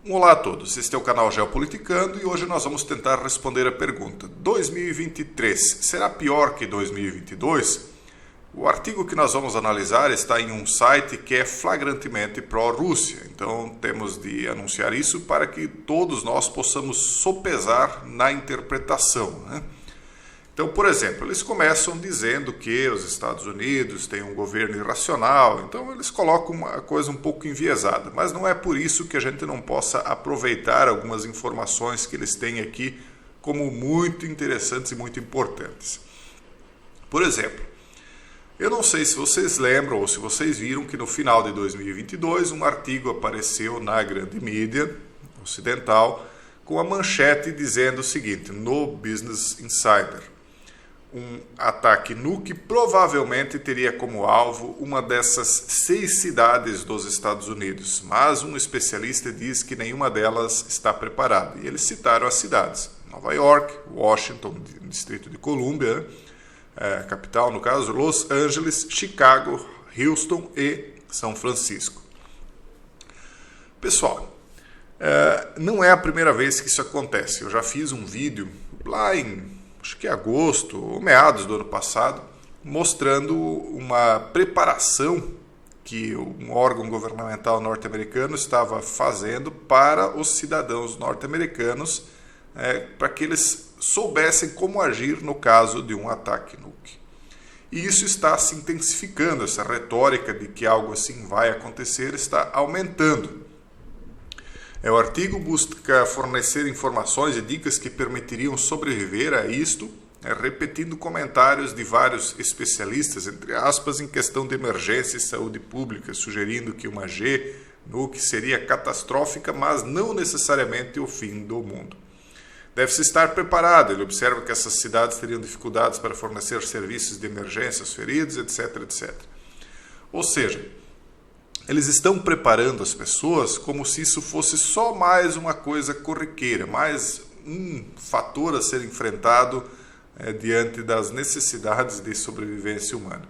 Olá a todos, este é o canal Geopoliticando e hoje nós vamos tentar responder a pergunta: 2023 será pior que 2022? O artigo que nós vamos analisar está em um site que é flagrantemente pró-Rússia, então temos de anunciar isso para que todos nós possamos sopesar na interpretação, né? Então, por exemplo, eles começam dizendo que os Estados Unidos têm um governo irracional, então eles colocam uma coisa um pouco enviesada, mas não é por isso que a gente não possa aproveitar algumas informações que eles têm aqui como muito interessantes e muito importantes. Por exemplo, eu não sei se vocês lembram ou se vocês viram que no final de 2022 um artigo apareceu na grande mídia ocidental com a manchete dizendo o seguinte, no Business Insider: um ataque nuke provavelmente teria como alvo uma dessas 6 cidades dos Estados Unidos, mas um especialista diz que nenhuma delas está preparada. E eles citaram as cidades: Nova York, Washington, Distrito de Colômbia, capital no caso, Los Angeles, Chicago, Houston e São Francisco. Pessoal, não é a primeira vez que isso acontece. Eu já fiz um vídeo lá em acho que agosto ou meados do ano passado, mostrando uma preparação que um órgão governamental norte-americano estava fazendo para os cidadãos norte-americanos, para que eles soubessem como agir no caso de um ataque nuke. E isso está se intensificando, essa retórica de que algo assim vai acontecer está aumentando. O artigo busca fornecer informações e dicas que permitiriam sobreviver a isto, repetindo comentários de vários especialistas, entre aspas, em questão de emergência e saúde pública, sugerindo que uma nuke seria catastrófica, mas não necessariamente o fim do mundo. Deve-se estar preparado. Ele observa que essas cidades teriam dificuldades para fornecer serviços de emergência aos feridos, etc, etc. Ou seja, eles estão preparando as pessoas como se isso fosse só mais uma coisa corriqueira, mais um fator a ser enfrentado diante das necessidades de sobrevivência humana.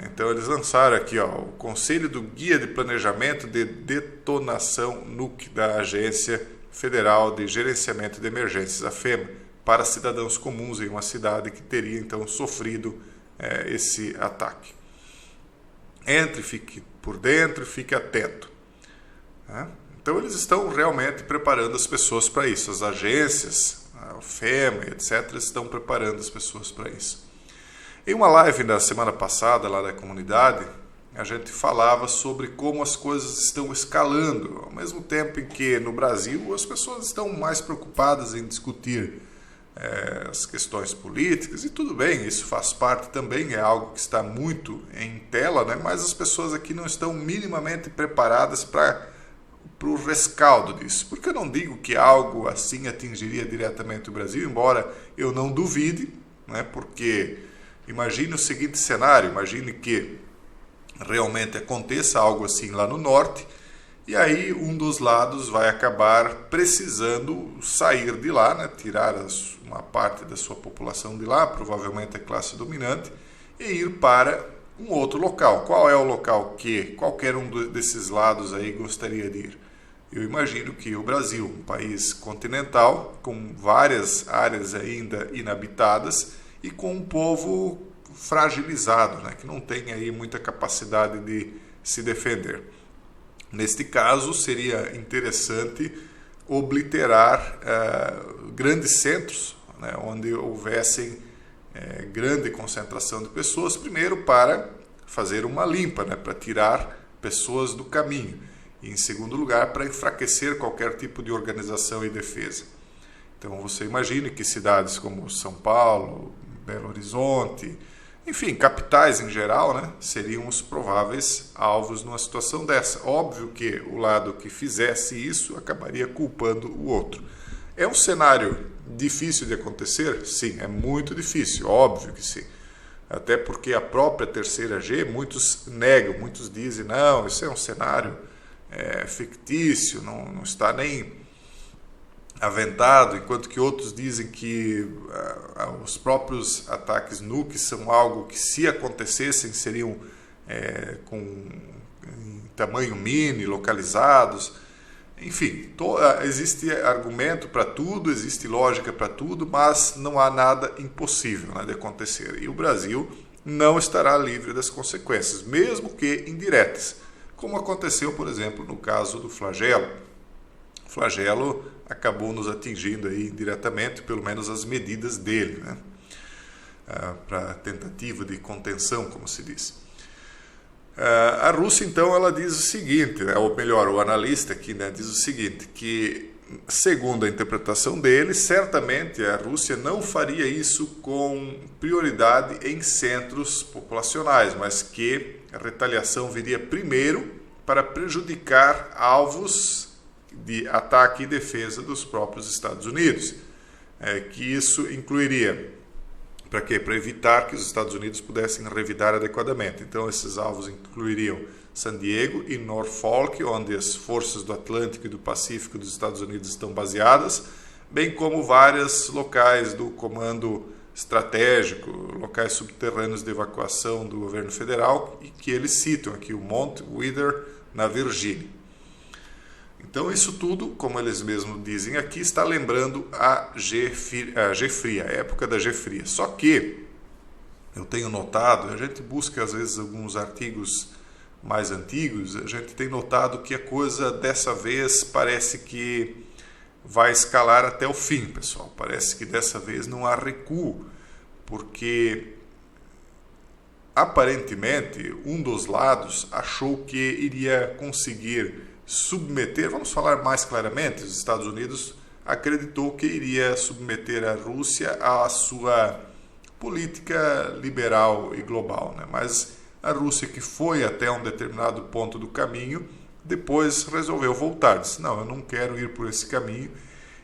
Então eles lançaram aqui o Conselho do Guia de Planejamento de Detonação Nuke da Agência Federal de Gerenciamento de Emergências, a FEMA, para cidadãos comuns em uma cidade que teria então sofrido esse ataque. Entre, fique por dentro, fique atento. Então eles estão realmente preparando as pessoas para isso. As agências, a FEMA, etc., estão preparando as pessoas para isso. Em uma live da semana passada, lá da comunidade, a gente falava sobre como as coisas estão escalando, ao mesmo tempo em que no Brasil as pessoas estão mais preocupadas em discutir as questões políticas, e tudo bem, isso faz parte também, é algo que está muito em tela, né? Mas as pessoas aqui não estão minimamente preparadas para o rescaldo disso. Porque eu não digo que algo assim atingiria diretamente o Brasil, embora eu não duvide, né? Porque imagine o seguinte cenário, imagine que realmente aconteça algo assim lá no norte, e aí um dos lados vai acabar precisando sair de lá, né? Tirar uma parte da sua população de lá, provavelmente a classe dominante, e ir para um outro local. Qual é o local que qualquer um desses lados aí gostaria de ir? Eu imagino que o Brasil, um país continental, com várias áreas ainda inabitadas e com um povo fragilizado, né? Que não tem aí muita capacidade de se defender. Neste caso, seria interessante obliterar grandes centros, né, onde houvessem grande concentração de pessoas, primeiro para fazer uma limpa, né, para tirar pessoas do caminho, e em segundo lugar para enfraquecer qualquer tipo de organização e defesa. Então você imagine que cidades como São Paulo, Belo Horizonte, enfim, capitais em geral, né, seriam os prováveis alvos numa situação dessa. Óbvio que o lado que fizesse isso acabaria culpando o outro. É um cenário difícil de acontecer? Sim, é muito difícil, óbvio que sim. Até porque a própria terceira G, muitos negam, muitos dizem, não, isso é um cenário fictício, não está nem aventado, enquanto que outros dizem que os próprios ataques nuke são algo que, se acontecessem, seriam em tamanho mini, localizados. Enfim, existe argumento para tudo, existe lógica para tudo, mas não há nada impossível, né, de acontecer. E o Brasil não estará livre das consequências, mesmo que indiretas, como aconteceu, por exemplo, no caso do flagelo. O flagelo acabou nos atingindo aí indiretamente, pelo menos as medidas dele, né, para tentativa de contenção, como se diz. A Rússia, então, ela diz o seguinte, né, ou melhor, o analista aqui, né, diz o seguinte, que segundo a interpretação dele, certamente a Rússia não faria isso com prioridade em centros populacionais, mas que a retaliação viria primeiro para prejudicar alvos de ataque e defesa dos próprios Estados Unidos. Que isso incluiria, para quê? Para evitar que os Estados Unidos pudessem revidar adequadamente. Então, esses alvos incluiriam San Diego e Norfolk, onde as forças do Atlântico e do Pacífico dos Estados Unidos estão baseadas, bem como vários locais do Comando Estratégico, locais subterrâneos de evacuação do governo federal, e que eles citam aqui o Mount Whitney, na Virgínia. Então, isso tudo, como eles mesmos dizem aqui, está lembrando a G-Fria, a época da G-Fria. Só que eu tenho notado, a gente busca às vezes alguns artigos mais antigos, a gente tem notado que a coisa dessa vez parece que vai escalar até o fim, pessoal. Parece que dessa vez não há recuo, porque aparentemente um dos lados achou que iria conseguir submeter, vamos falar mais claramente, os Estados Unidos acreditou que iria submeter a Rússia à sua política liberal e global, né? Mas a Rússia, que foi até um determinado ponto do caminho, depois resolveu voltar, disse, não, eu não quero ir por esse caminho,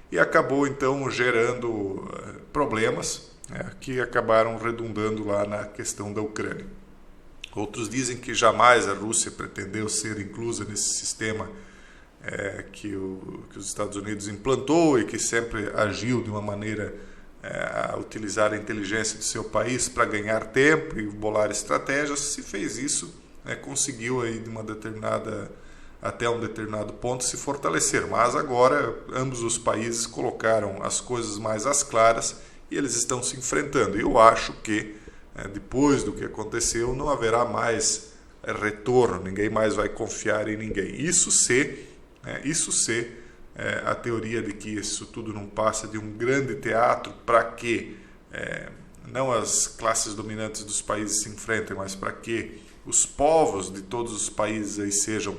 e acabou então gerando problemas, né, que acabaram redundando lá na questão da Ucrânia. Outros dizem que jamais a Rússia pretendeu ser inclusa nesse sistema que os Estados Unidos implantou e que sempre agiu de uma maneira a utilizar a inteligência do seu país para ganhar tempo e bolar estratégias. Se fez isso, conseguiu aí de uma determinada, até um determinado ponto se fortalecer. Mas agora ambos os países colocaram as coisas mais às claras e eles estão se enfrentando. Eu acho que depois do que aconteceu não haverá mais retorno, ninguém mais vai confiar em ninguém. Isso se a teoria de que isso tudo não passa de um grande teatro para que não as classes dominantes dos países se enfrentem, mas para que os povos de todos os países aí sejam,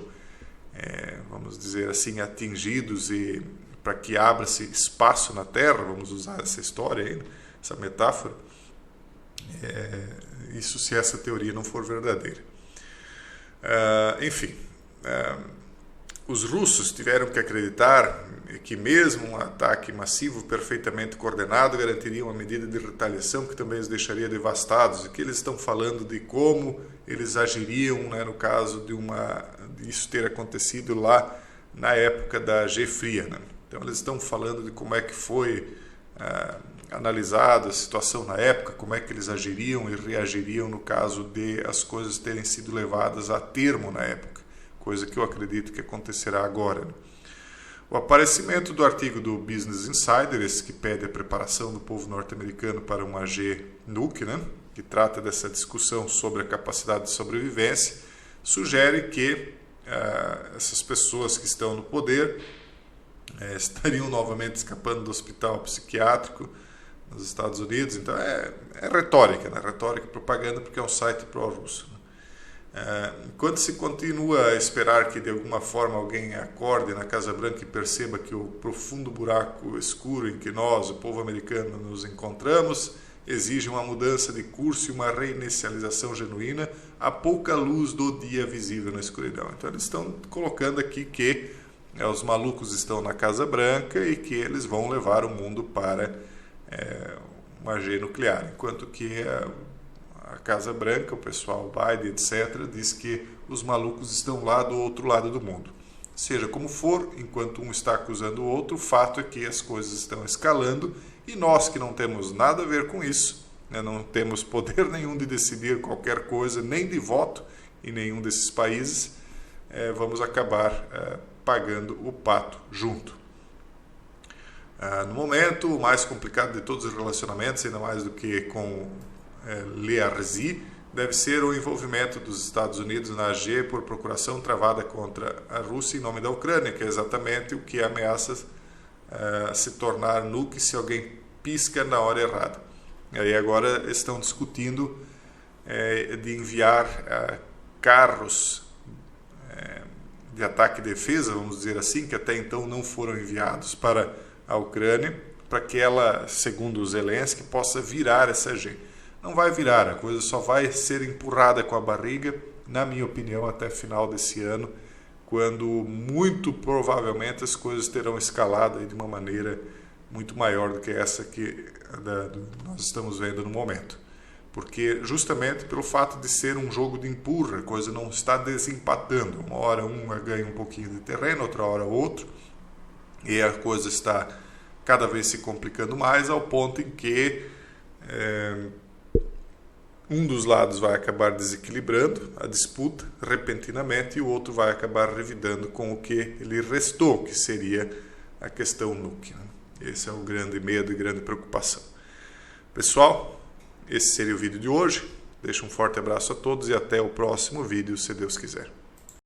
vamos dizer assim, atingidos e para que abra-se espaço na Terra, vamos usar essa história aí, essa metáfora, isso se essa teoria não for verdadeira. Enfim, os russos tiveram que acreditar que mesmo um ataque massivo perfeitamente coordenado garantiria uma medida de retaliação que também os deixaria devastados, e que eles estão falando de como eles agiriam, né, no caso de isso ter acontecido lá na época da G-Fria, né? Então eles estão falando de como é que foi analisada a situação na época, como é que eles agiriam e reagiriam no caso de as coisas terem sido levadas a termo na época, coisa que eu acredito que acontecerá agora, né? O aparecimento do artigo do Business Insider, esse que pede a preparação do povo norte-americano para uma G-Nuke, né, que trata dessa discussão sobre a capacidade de sobrevivência, sugere que essas pessoas que estão no poder estariam novamente escapando do hospital psiquiátrico nos Estados Unidos. Então é retórica, né? Retórica e propaganda, porque é um site pró-russo, né? Enquanto se continua a esperar que de alguma forma alguém acorde na Casa Branca e perceba que o profundo buraco escuro em que nós, o povo americano, nos encontramos, exige uma mudança de curso e uma reinicialização genuína, há pouca luz do dia visível na escuridão. Então eles estão colocando aqui que os malucos estão na Casa Branca e que eles vão levar o mundo para uma G nuclear, enquanto que a Casa Branca, o pessoal Biden, etc., diz que os malucos estão lá do outro lado do mundo. Seja como for, enquanto um está acusando o outro, o fato é que as coisas estão escalando e nós que não temos nada a ver com isso, né, não temos poder nenhum de decidir qualquer coisa, nem de voto em nenhum desses países, vamos acabar pagando o pato junto. No momento, o mais complicado de todos os relacionamentos, ainda mais do que com l'Arzi, deve ser o envolvimento dos Estados Unidos na AG por procuração travada contra a Rússia em nome da Ucrânia, que é exatamente o que ameaça se tornar nuke se alguém pisca na hora errada. E aí agora estão discutindo de enviar carros de ataque e defesa, vamos dizer assim, que até então não foram enviados para a Ucrânia, para que ela, segundo o Zelensky, possa virar essa AG. Não vai virar, a coisa só vai ser empurrada com a barriga, na minha opinião, até final desse ano, quando muito provavelmente as coisas terão escalado de uma maneira muito maior do que essa que nós estamos vendo no momento. Porque justamente pelo fato de ser um jogo de empurra, a coisa não está desempatando. Uma hora um ganha um pouquinho de terreno, outra hora outro, e a coisa está cada vez se complicando mais, ao ponto em que um dos lados vai acabar desequilibrando a disputa repentinamente e o outro vai acabar revidando com o que lhe restou, que seria a questão nuke. Esse é o grande medo e grande preocupação. Pessoal, esse seria o vídeo de hoje. Deixo um forte abraço a todos e até o próximo vídeo, se Deus quiser.